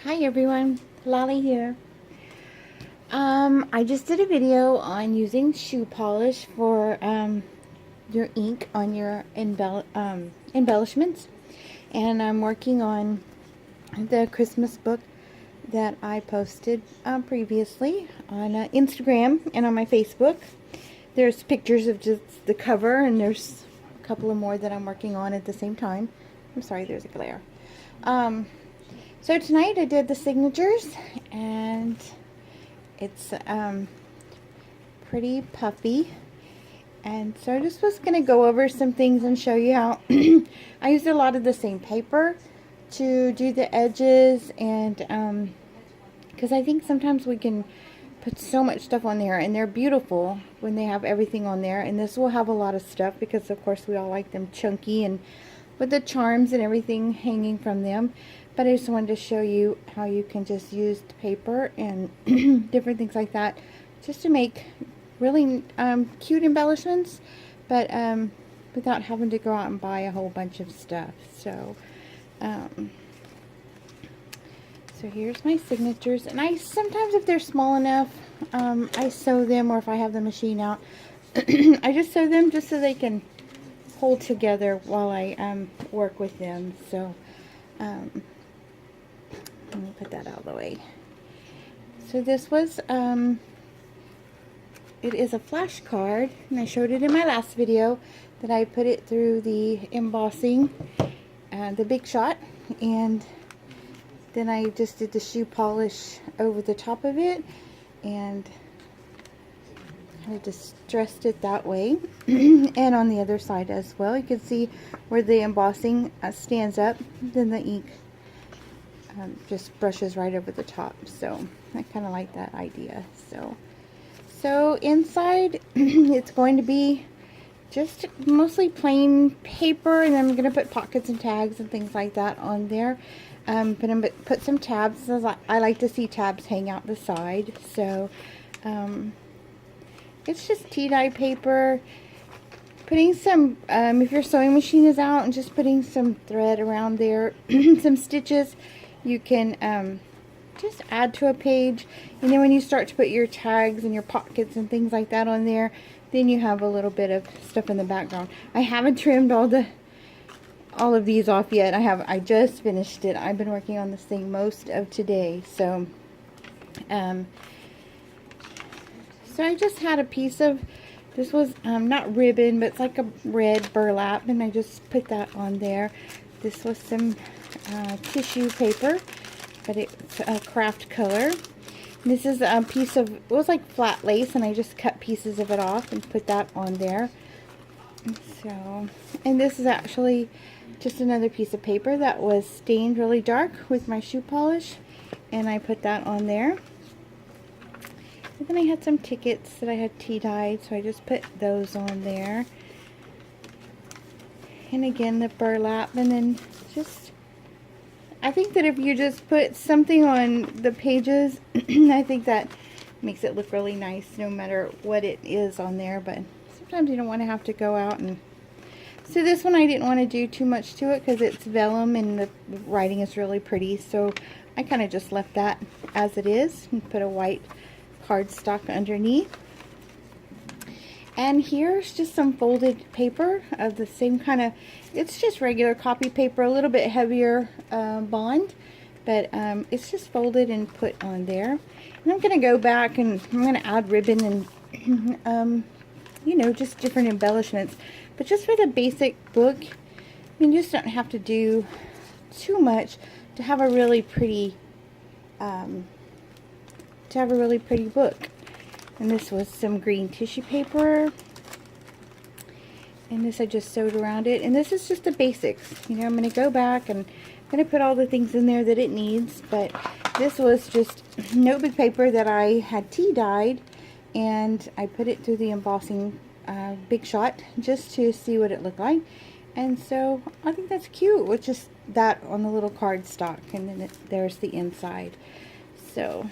Hi everyone, Lolly here. I just did a video on using shoe polish for your ink on your embellishments, and I'm working on the Christmas book that I posted previously on Instagram and on my Facebook. There's pictures of just the cover, and there's a couple of more that I'm working on at the same time. I'm sorry, there's a glare. So tonight I did the signatures, and it's pretty puffy. And so I just was going to go over some things and show you how I used a lot of the same paper to do the edges, and because I think sometimes we can put so much stuff on there, and they're beautiful when they have everything on there. And this will have a lot of stuff because of course we all like them chunky and with the charms and everything hanging from them. But I just wanted to show you how you can just use the paper and different things like that just to make really cute embellishments, but without having to go out and buy a whole bunch of stuff. So so here's my signatures, and I sometimes, if they're small enough, I sew them, or if I have the machine out, I just sew them just so they can hold together while I work with them. So let me put that out of the way. So this was it is a flashcard, and I showed it in my last video that I put it through the embossing, the Big Shot, and then I just did the shoe polish over the top of it, and I just dressed it that way. And on the other side as well, you can see where the embossing stands up, then the ink just brushes right over the top. So I kind of like that idea. So inside it's going to be just mostly plain paper, and I'm going to put pockets and tags and things like that on there. But I'm going to put some tabs. I like to see tabs hang out the side. So it's just tea-dye paper. Putting some, if your sewing machine is out, and just putting some thread around there, some stitches, you can just add to a page. And then when you start to put your tags and your pockets and things like that on there, then you have a little bit of stuff in the background. I haven't trimmed all of these off yet. I just finished it. I've been working on this thing most of today. So so I just had a piece of, this was not ribbon, but it's like a red burlap, and I just put that on there. This was some tissue paper, but it's a craft color. This is a piece of, it was like flat lace, and I just cut pieces of it off and put that on there. So, and this is actually just another piece of paper that was stained really dark with my shoe polish, and I put that on there. And then I had some tickets that I had tea-dyed, so I just put those on there. And again, the burlap, and then just, I think that if you just put something on the pages, I think that makes it look really nice no matter what it is on there. But sometimes you don't want to have to go out and, so this one I didn't want to do too much to it because it's vellum and the writing is really pretty, so I kind of just left that as it is and put a white cardstock underneath. And here's just some folded paper of the same kind of, it's just regular copy paper, a little bit heavier bond, but it's just folded and put on there. And I'm going to go back and I'm going to add ribbon and you know, just different embellishments. But just for the basic book, I mean, you just don't have to do too much to have a really pretty book. And this was some green tissue paper, and this I just sewed around it. And this is just the basics. You know, I'm going to go back and I'm going to put all the things in there that it needs. But this was just notebook paper that I had tea-dyed, and I put it through the embossing Big Shot just to see what it looked like. And so I think that's cute with just that on the little cardstock, and then there's the inside. So,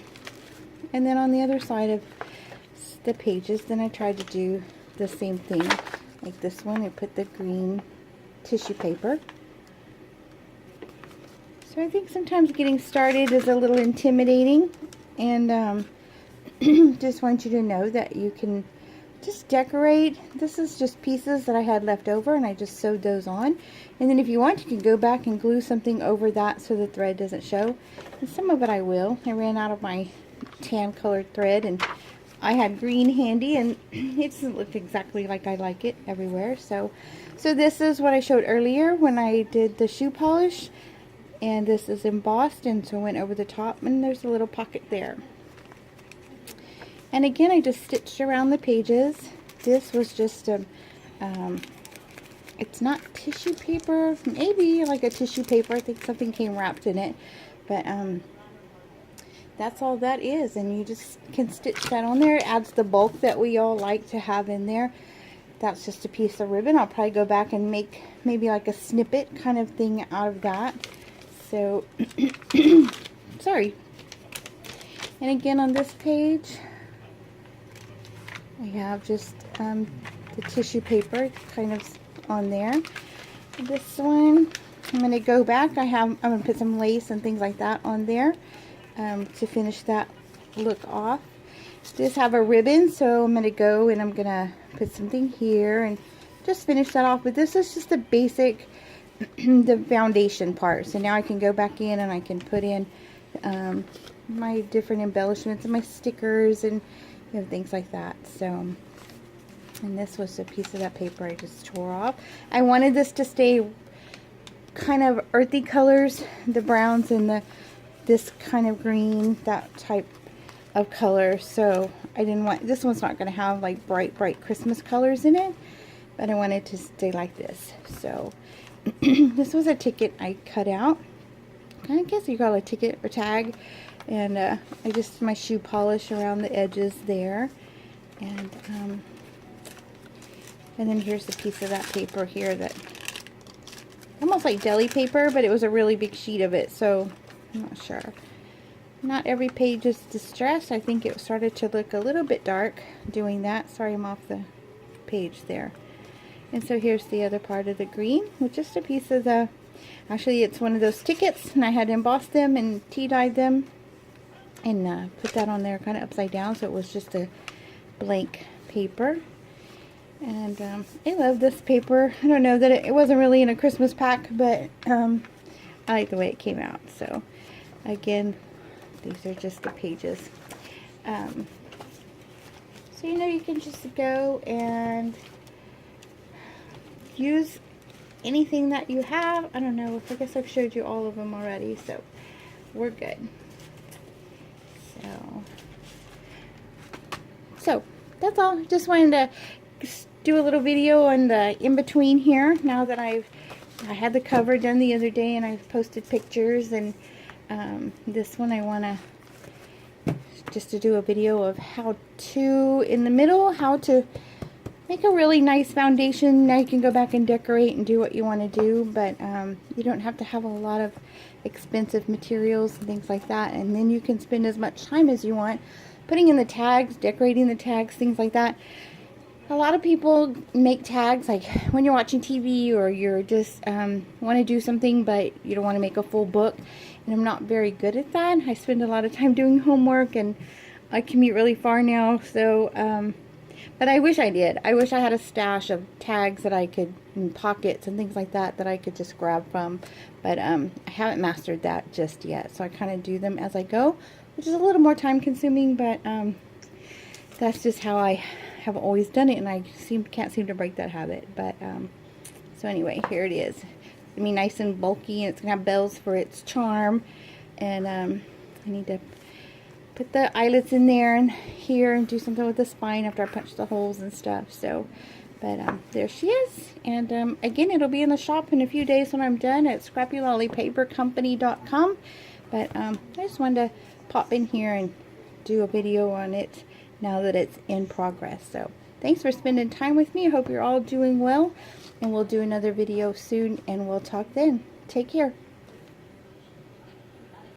and then on the other side of the pages, then I tried to do the same thing. Like this one, I put the green tissue paper. So I think sometimes getting started is a little intimidating, and just want you to know that you can just decorate. This is just pieces that I had left over, and I just sewed those on. And then if you want, you can go back and glue something over that so the thread doesn't show. And some of it I will. I ran out of my tan colored thread, and I had green handy, and it doesn't look exactly like I like it everywhere. So this is what I showed earlier when I did the shoe polish, and this is embossed, and so I went over the top, and there's a little pocket there. And again, I just stitched around the pages. This was just a, it's not tissue paper, maybe like a tissue paper. I think something came wrapped in it, but that's all that is. And you just can stitch that on there. It adds the bulk that we all like to have in there. That's just a piece of ribbon. I'll probably go back and make maybe like a snippet kind of thing out of that. So, sorry. And again, on this page, I have just the tissue paper kind of on there. This one, I'm going to go back. I'm going to put some lace and things like that on there to finish that look off. Just have a ribbon, so I'm going to go and I'm going to put something here and just finish that off. But this is just the basic, the foundation part. So now I can go back in and I can put in my different embellishments and my stickers and things like that. So, and this was a piece of that paper I just tore off. I wanted this to stay kind of earthy colors, the browns and this kind of green, that type of color. So I didn't want, this one's not going to have like bright Christmas colors in it, but I wanted to stay like this. So this was a ticket I cut out. I guess you call it a ticket or tag. And I just my shoe polish around the edges there, and then here's a piece of that paper here that almost like deli paper, but it was a really big sheet of it, so I'm not sure. Not every page is distressed. I think it started to look a little bit dark doing that. Sorry, I'm off the page there. And so here's the other part of the green with just a piece of the, actually it's one of those tickets, and I had embossed them and tea-dyed them and put that on there kind of upside down, so it was just a blank paper. And I love this paper. I don't know that it wasn't really in a Christmas pack, but I like the way it came out. So again, these are just the pages. So you can just go and use anything that you have. I don't know, I guess I've showed you all of them already, so we're good. So that's all. Just wanted to do a little video on the in-between here, now that I had the cover done the other day and I've posted pictures, and this one I want to just to do a video of how to, in the middle, how to make a really nice foundation. Now you can go back and decorate and do what you want to do, but you don't have to have a lot of expensive materials and things like that, and then you can spend as much time as you want putting in the tags, decorating the tags, things like that. A lot of people make tags like when you're watching TV, or you're just want to do something but you don't want to make a full book, and I'm not very good at that. I spend a lot of time doing homework, and I commute really far now, so but I wish I did. I wish I had a stash of tags that I could, and pockets and things like that, that I could just grab from. But I haven't mastered that just yet. So I kind of do them as I go, which is a little more time consuming, but that's just how I have always done it, and I can't seem to break that habit. But so anyway, here it is. It's gonna be nice and bulky, and it's gonna have bells for its charm. And I need to put the eyelets in there and here and do something with the spine after I punch the holes and stuff. So, but there she is. And again, it'll be in the shop in a few days when I'm done at scrappylollypapercompany.com. But I just wanted to pop in here and do a video on it now that it's in progress. So thanks for spending time with me. I hope you're all doing well, and we'll do another video soon, and we'll talk then. Take care.